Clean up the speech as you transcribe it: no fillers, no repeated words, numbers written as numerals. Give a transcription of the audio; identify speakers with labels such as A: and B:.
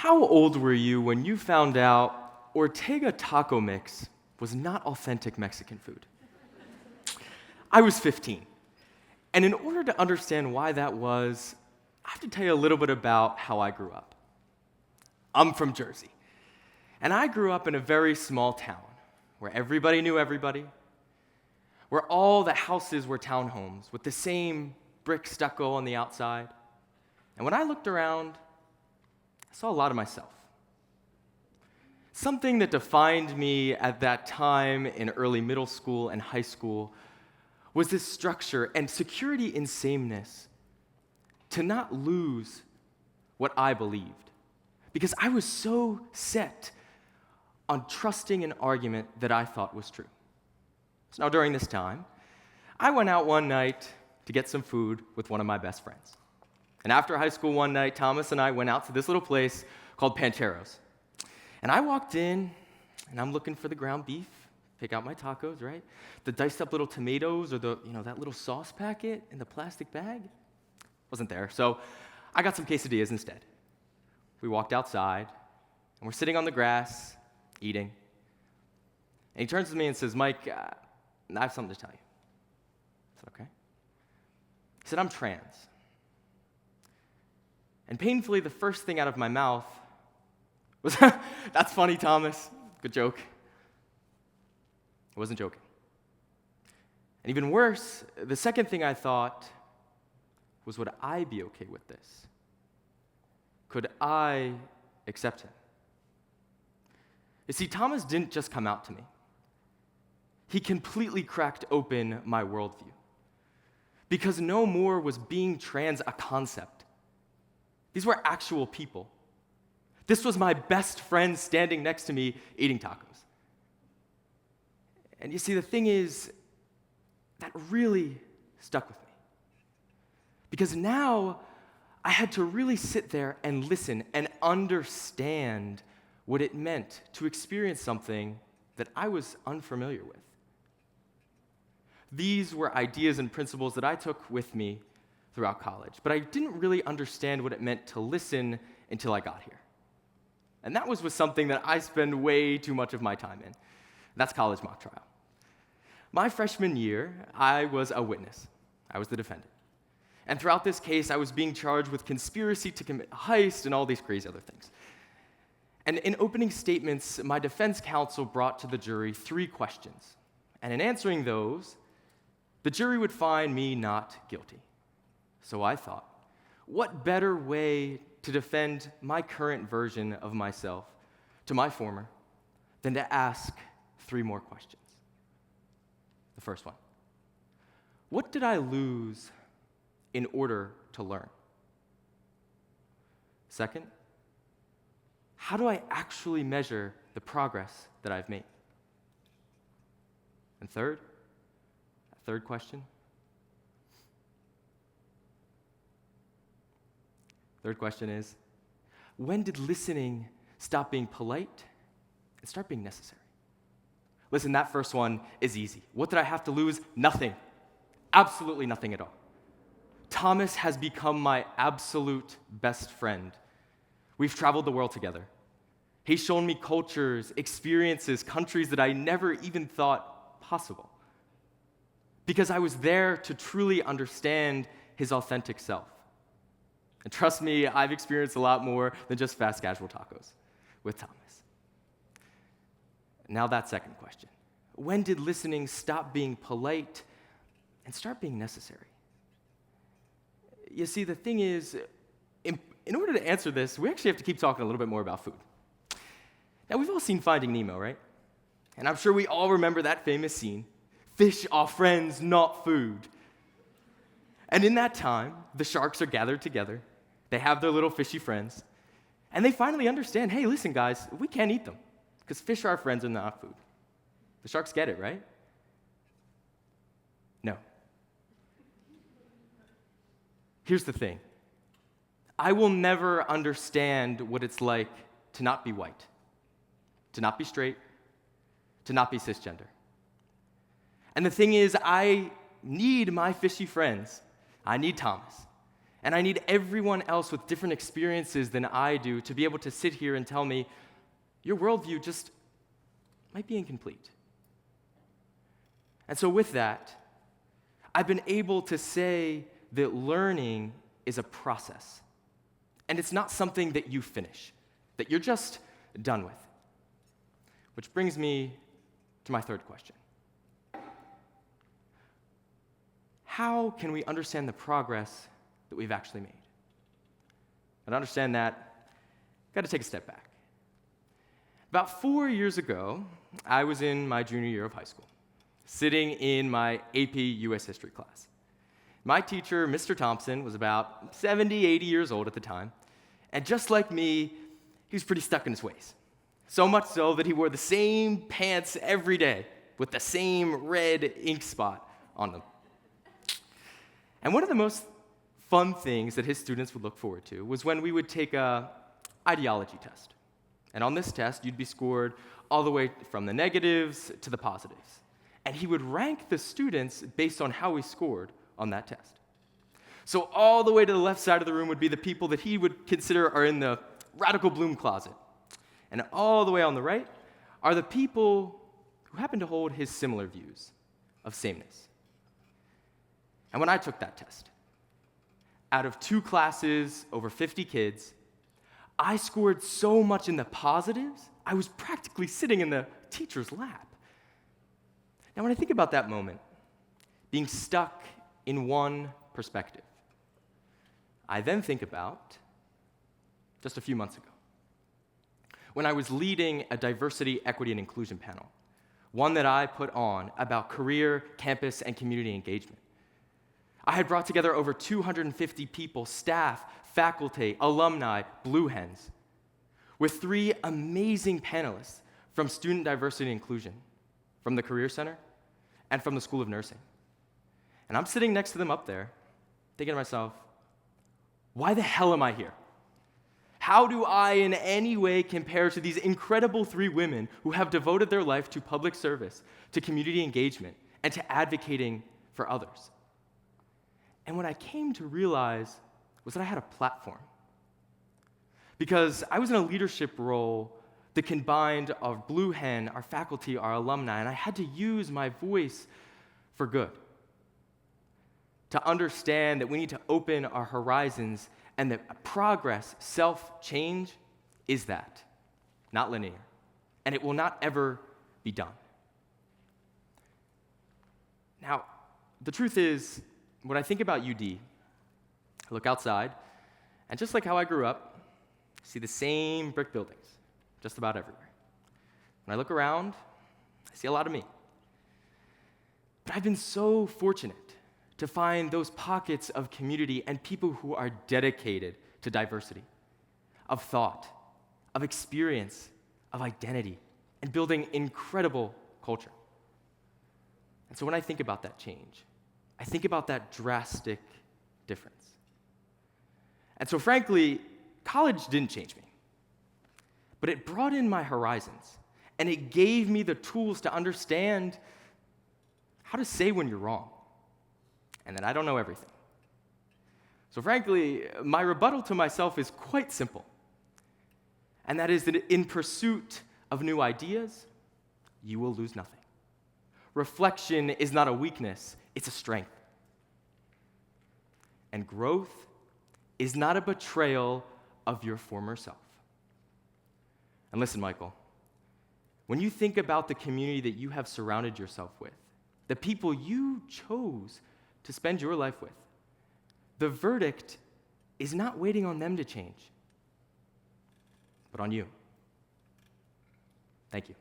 A: How old were you when you found out Ortega taco mix was not authentic Mexican food? I was 15. And in order to understand why that was, I have to tell you a little bit about how I grew up. I'm from Jersey. And I grew up in a very small town where everybody knew everybody, where all the houses were townhomes with the same brick stucco on the outside. And when I looked around, I saw a lot of myself. Something that defined me at that time in early middle school and high school was this structure and security in sameness to not lose what I believed. Because I was so set on trusting an argument that I thought was true. So now during this time, I went out one night to get some food with one of my best friends. And after high school one night, Thomas and I went out to this little place called Pancheros. And I walked in, and I'm looking for the ground beef, pick out my tacos, right? The diced up little tomatoes or that little sauce packet in the plastic bag wasn't there. So I got some quesadillas instead. We walked outside, and we're sitting on the grass, eating. And he turns to me and says, "Mike, I have something to tell you." I said, "Okay." He said, "I'm trans." And painfully, the first thing out of my mouth was, "That's funny, Thomas. Good joke." I wasn't joking. And even worse, the second thing I thought was, would I be okay with this? Could I accept him? You see, Thomas didn't just come out to me. He completely cracked open my worldview. Because no more was being trans a concept. These were actual people. This was my best friend standing next to me eating tacos. And you see, the thing is, that really stuck with me. Because now I had to really sit there and listen and understand what it meant to experience something that I was unfamiliar with. These were ideas and principles that I took with me throughout college, but I didn't really understand what it meant to listen until I got here. And that was something that I spend way too much of my time in. That's college mock trial. My freshman year, I was a witness. I was the defendant. And throughout this case, I was being charged with conspiracy to commit a heist and all these crazy other things. And in opening statements, my defense counsel brought to the jury 3 questions. And in answering those, the jury would find me not guilty. So I thought, what better way to defend my current version of myself to my former than to ask 3 more questions? The first one, what did I lose in order to learn? Second, how do I actually measure the progress that I've made? And third question, is, when did listening stop being polite and start being necessary? Listen, that first one is easy. What did I have to lose? Nothing. Absolutely nothing at all. Thomas has become my absolute best friend. We've traveled the world together. He's shown me cultures, experiences, countries that I never even thought possible. Because I was there to truly understand his authentic self. And trust me, I've experienced a lot more than just fast casual tacos with Thomas. Now that second question. When did listening stop being polite and start being necessary? You see, the thing is, in order to answer this, we actually have to keep talking a little bit more about food. Now, we've all seen Finding Nemo, right? And I'm sure we all remember that famous scene. Fish are friends, not food. And in that time, the sharks are gathered together. They have their little fishy friends. And they finally understand, hey, listen, guys, we can't eat them because fish are our friends and not food. The sharks get it, right? No. Here's the thing. I will never understand what it's like to not be white, to not be straight, to not be cisgender. And the thing is, I need my fishy friends. I need Thomas. And I need everyone else with different experiences than I do to be able to sit here and tell me, your worldview just might be incomplete. And so with that, I've been able to say that learning is a process. And it's not something that you finish, that you're just done with. Which brings me to my third question. How can we understand the progress that we've actually made? And to understand that, I've got to take a step back. About 4 years ago, I was in my junior year of high school, sitting in my AP US History class. My teacher, Mr. Thompson, was about 70, 80 years old at the time, and just like me, he was pretty stuck in his ways. So much so that he wore the same pants every day with the same red ink spot on them. And one of the most fun things that his students would look forward to was when we would take an ideology test. And on this test, you'd be scored all the way from the negatives to the positives. And he would rank the students based on how we scored on that test. So all the way to the left side of the room would be the people that he would consider are in the radical Bloom closet. And all the way on the right are the people who happen to hold his similar views of sameness. And when I took that test, out of 2 classes, over 50 kids, I scored so much in the positives, I was practically sitting in the teacher's lap. Now, when I think about that moment, being stuck in one perspective, I then think about just a few months ago, when I was leading a diversity, equity, and inclusion panel, one that I put on about career, campus, and community engagement. I had brought together over 250 people, staff, faculty, alumni, Blue Hens, with 3 amazing panelists from Student Diversity and Inclusion, from the Career Center, and from the School of Nursing. And I'm sitting next to them up there, thinking to myself, why the hell am I here? How do I in any way compare to these incredible 3 women who have devoted their life to public service, to community engagement, and to advocating for others? And what I came to realize was that I had a platform. Because I was in a leadership role that combined our Blue Hen, our faculty, our alumni, and I had to use my voice for good. To understand that we need to open our horizons and that progress, self-change, is that, not linear. And it will not ever be done. Now, the truth is, when I think about UD, I look outside, and just like how I grew up, I see the same brick buildings just about everywhere. When I look around, I see a lot of me. But I've been so fortunate to find those pockets of community and people who are dedicated to diversity, of thought, of experience, of identity, and building incredible culture. And so when I think about that change, I think about that drastic difference. And so frankly, college didn't change me, but it broadened my horizons, and it gave me the tools to understand how to say when you're wrong, and that I don't know everything. So frankly, my rebuttal to myself is quite simple, and that is that in pursuit of new ideas, you will lose nothing. Reflection is not a weakness, it's a strength. And growth is not a betrayal of your former self. And listen, Michael, when you think about the community that you have surrounded yourself with, the people you chose to spend your life with, the verdict is not waiting on them to change, but on you. Thank you.